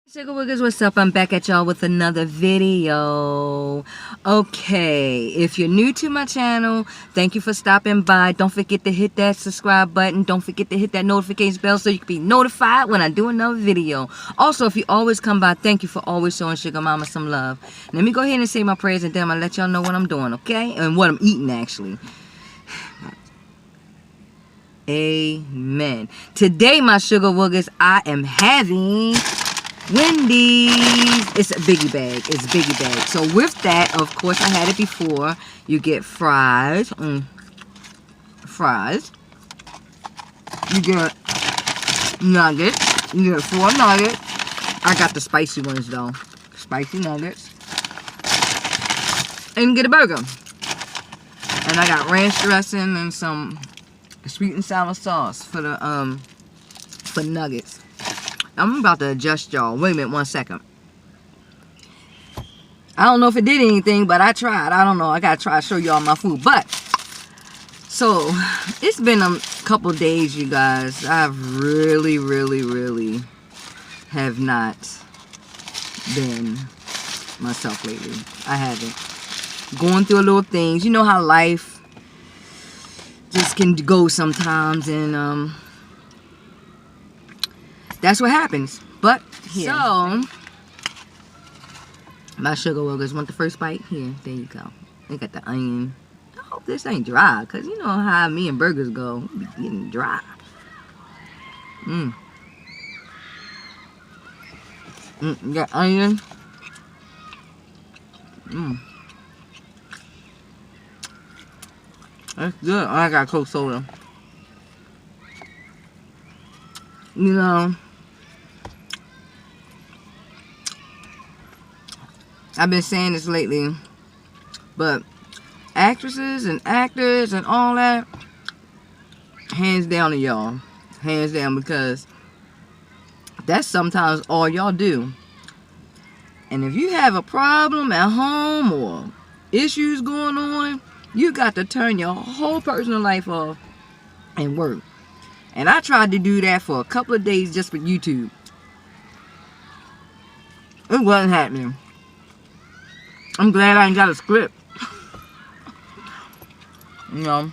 Sugar Wugas, what's up? I'm back at y'all with another video. Okay, if you're new to my channel, thank you for stopping by. Don't forget to hit that subscribe button. Don't forget to hit that notification bell so you can be notified when I do another video. Also, if you always come by, thank you for always showing Sugar Mama some love. Let me go ahead and say my prayers and then I'm going to let y'all know what I'm doing, okay? And what I'm eating, actually. Amen. Today, my Sugar Wugas, I am having Wendy's. It's a biggie bag. It's a biggie bag. So with that, of course, I had it before. You get fries. Fries. You get nuggets. You get 4 nuggets. I got the spicy ones though. Spicy nuggets. And you get a burger. And I got ranch dressing and some sweet and sour sauce for the for nuggets. I'm about to adjust y'all. Wait a minute, 1 second. I don't know if it did anything, but I tried. I don't know. I gotta try to show y'all my food. But so it's been a couple days, you guys. I've really have not been myself lately. I haven't. Going through a little things. You know how life just can go sometimes, and that's what happens. But here. So my Sugar Wugas want the first bite. Here, there you go. They got the onion. I hope this ain't dry, because you know how me and burgers go. We be getting dry. You got onion. That's good. Oh, I got Coke soda. You know, I've been saying this lately, but actresses and actors and all that, hands down to y'all. Hands down, because that's sometimes all y'all do. And if you have a problem at home or issues going on, you got to turn your whole personal life off and work. And I tried to do that for a couple of days just for YouTube. It wasn't happening. I'm glad I ain't got a script. You know.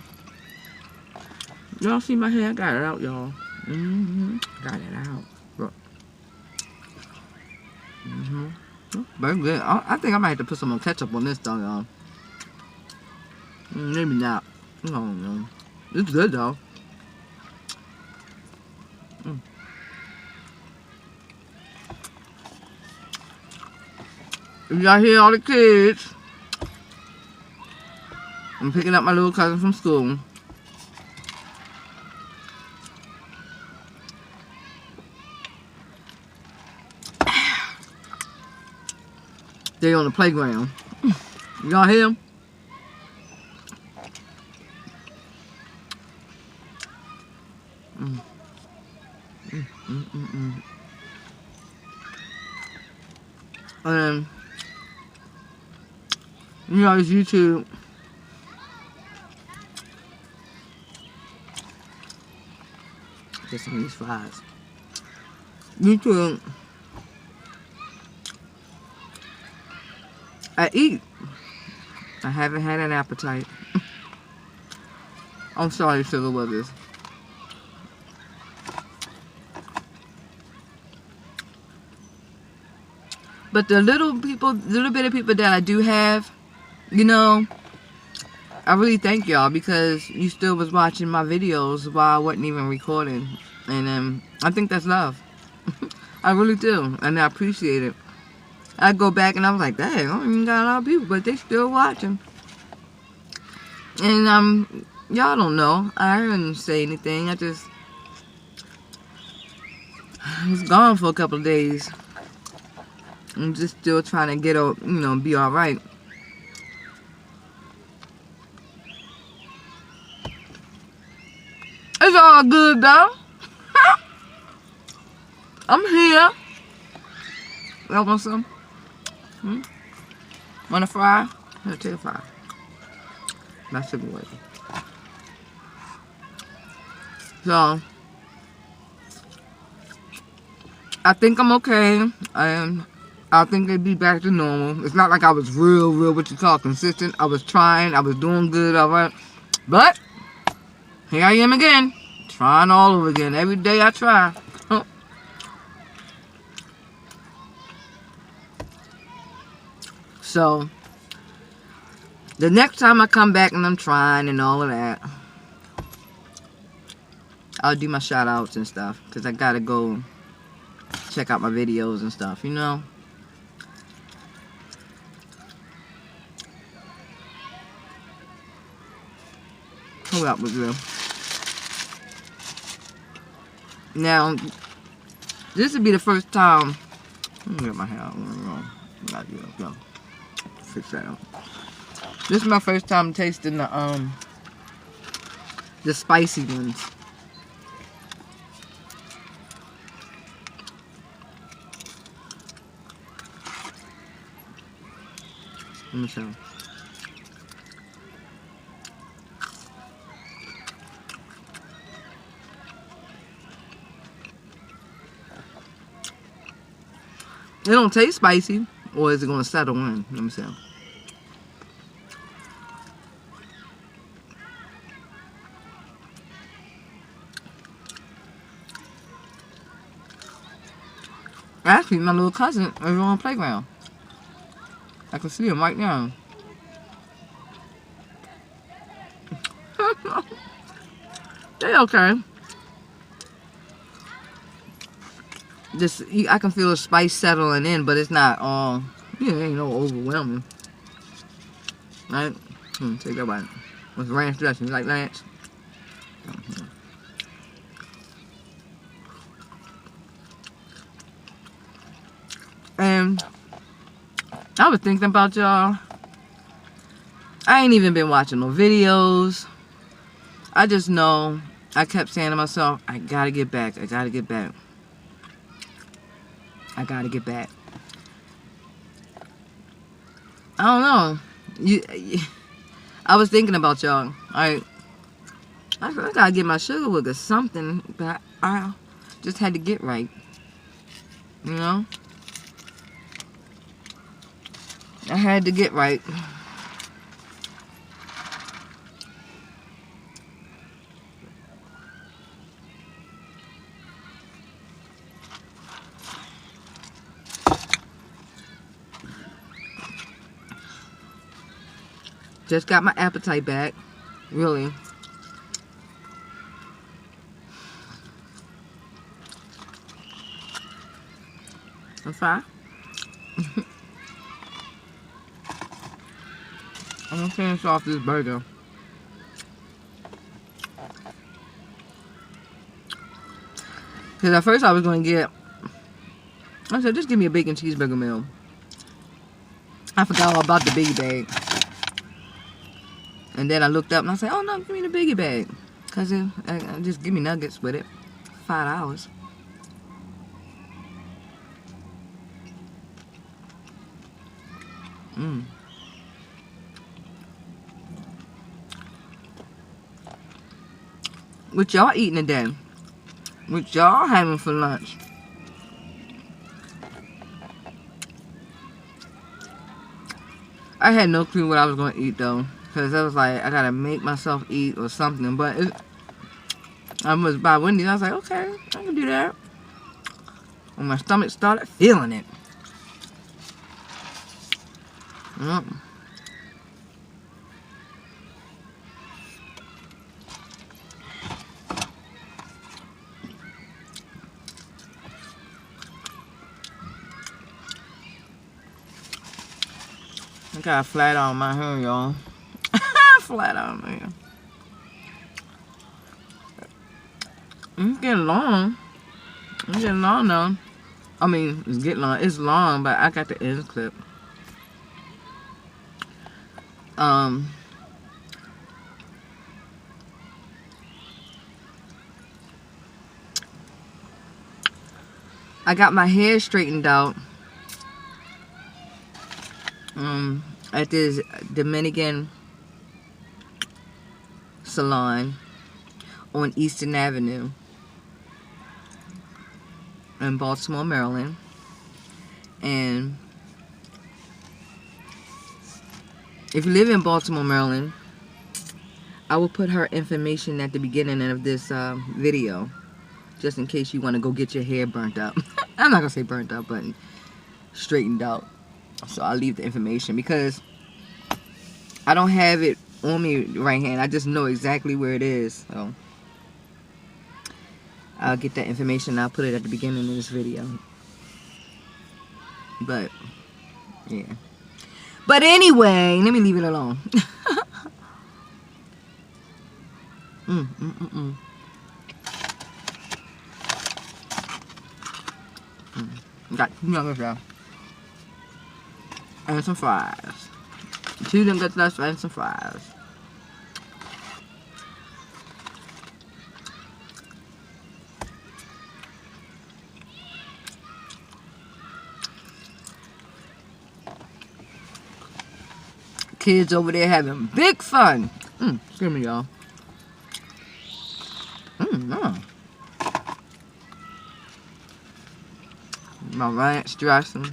Y'all see my hair? I got it out, y'all. Got it out. Look. Very good. I think I might have to put some more ketchup on this though, y'all. Maybe not. I don't know. It's good though. Y'all hear all the kids? I'm picking up my little cousin from school. They on the playground. Y'all hear them? You know, it's YouTube. Get some of these fries. YouTube. I eat. I haven't had an appetite. I'm sorry, Sugar Wugas. But the little bit of people that I do have, you know, I really thank y'all, because you still was watching my videos while I wasn't even recording. And I think that's love. I really do. And I appreciate it. I go back and I was like, dang, I don't even got a lot of people, but they still watching. And y'all don't know. I didn't say anything. I was gone for a couple of days. I'm just still trying to get out, you know, be alright. It's all good though. I'm here. Y'all want some? Want a fry? Here, take a fry. That's a good way. So, I think I'm okay. I think they'd be back to normal. It's not like I was real, what you call consistent. I was trying. I was doing good. All right. But here I am again. Trying all over again. Every day I try. Huh. So, the next time I come back and I'm trying and all of that, I'll do my shout outs and stuff. Because I gotta go check out my videos and stuff, you know? Hold up with you. Now, this would be the first time. Let me get my hair out. Not you. Go. Fix that up. This is my first time tasting the spicy ones. Let me show. It don't taste spicy, or is it gonna settle in? Let me see. Actually, my little cousin is on the playground. I can see him right now. They okay. Just, I can feel the spice settling in, but it's not all, it ain't no overwhelming. Right? Take that bite. With ranch dressing. You like ranch? And I was thinking about y'all. I ain't even been watching no videos. I just know, I kept saying to myself, I gotta get back. I gotta get back. I gotta get back. I don't know. I was thinking about y'all. I gotta get my sugar Wugas or something, but I just had to get right. You know? I had to get right. Just got my appetite back. Really. I'm fine. I'm gonna finish off this burger. Because at first I was going to get, I said, just give me a bacon cheeseburger meal. I forgot all about the biggie bag. And then I looked up and I said, oh no, give me the biggie bag. Because just give me nuggets with it. $5. What y'all eating today? What y'all having for lunch? I had no clue what I was going to eat though. Because I was like, I got to make myself eat or something. But I was by Wendy's. I was like, okay, I can do that. When my stomach started feeling it. Yep. I got a flat on my hair, y'all. Flat on my hair. It's getting long. It's getting long now. I mean, it's getting long. It's long, but I got the end clip. I got my hair straightened out. At this Dominican salon on Eastern Avenue. in Baltimore, Maryland. And if you live in Baltimore, Maryland, I will put her information at the beginning of this video, just in case you want to go get your hair burnt up. I'm not going to say burnt up, but straightened out. So I'll leave the information because I don't have it on me right hand. I just know exactly where it is. So I'll get that information. I'll put it at the beginning of this video. But yeah. But anyway, let me leave it alone. Got 2 nuggets there. And some fries. 2 nuggets left and some fries. Kids over there having big fun. Excuse me, y'all. My ranch dressing.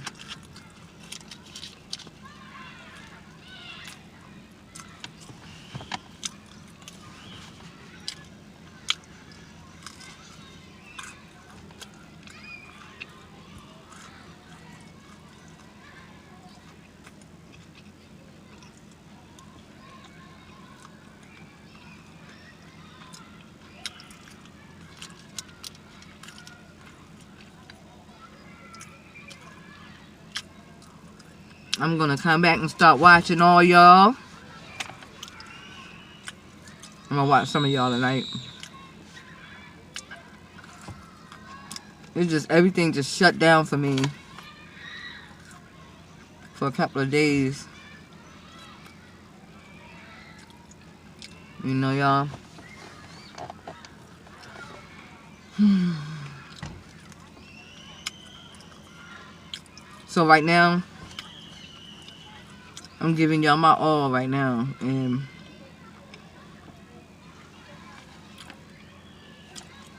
I'm gonna come back and start watching all y'all. I'm gonna watch some of y'all tonight. It's just, everything just shut down for me for a couple of days. You know, y'all. So right now, I'm giving y'all my all right now, and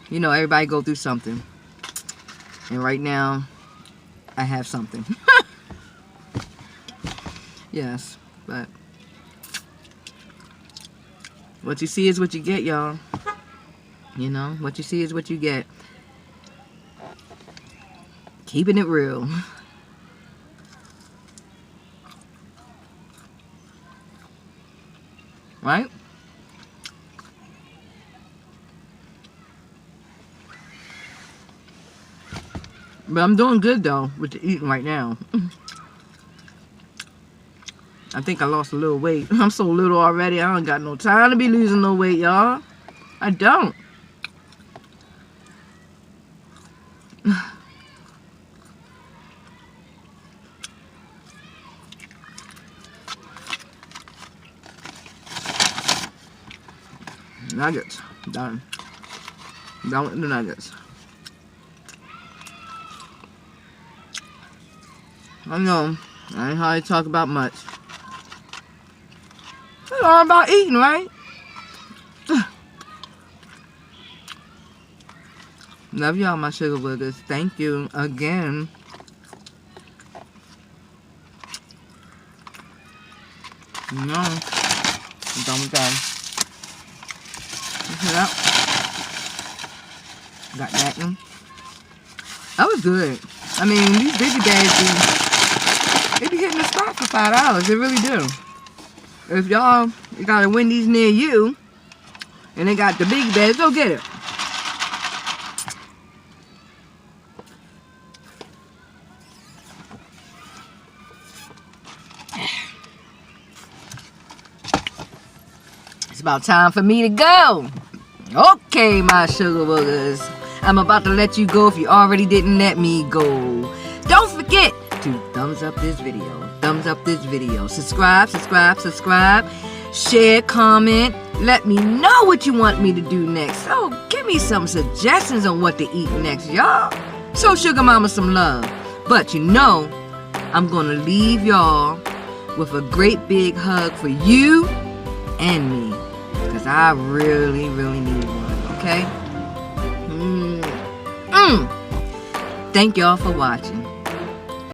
you know, everybody go through something, and right now I have something. Yes, but what you see is what you get, y'all. You know, what you see is what you get. Keeping it real. Right? But I'm doing good though with the eating right now. I think I lost a little weight. I'm so little already. I don't got no time to be losing no weight, y'all. I don't. Nuggets. Done. Done with the nuggets. I know. I ain't hardly talk about much. It's all about eating, right? Love y'all, my sugar Wugas. Thank you again. No. I'm done with that. Yep. Got that one. That was good. I mean, these biggie bags, they be hitting the spot for $5. They really do. If y'all got a Wendy's near you, and they got the big bags, go get it. It's about time for me to go. Okay, my sugar Wugas. I'm about to let you go if you already didn't let me go. Don't forget to thumbs up this video. Thumbs up this video. Subscribe, subscribe, subscribe. Share, comment. Let me know what you want me to do next. So give me some suggestions on what to eat next, y'all. Show Sugar Mama some love. But you know, I'm going to leave y'all with a great big hug for you and me. Because I really, really need one, okay? Thank y'all for watching.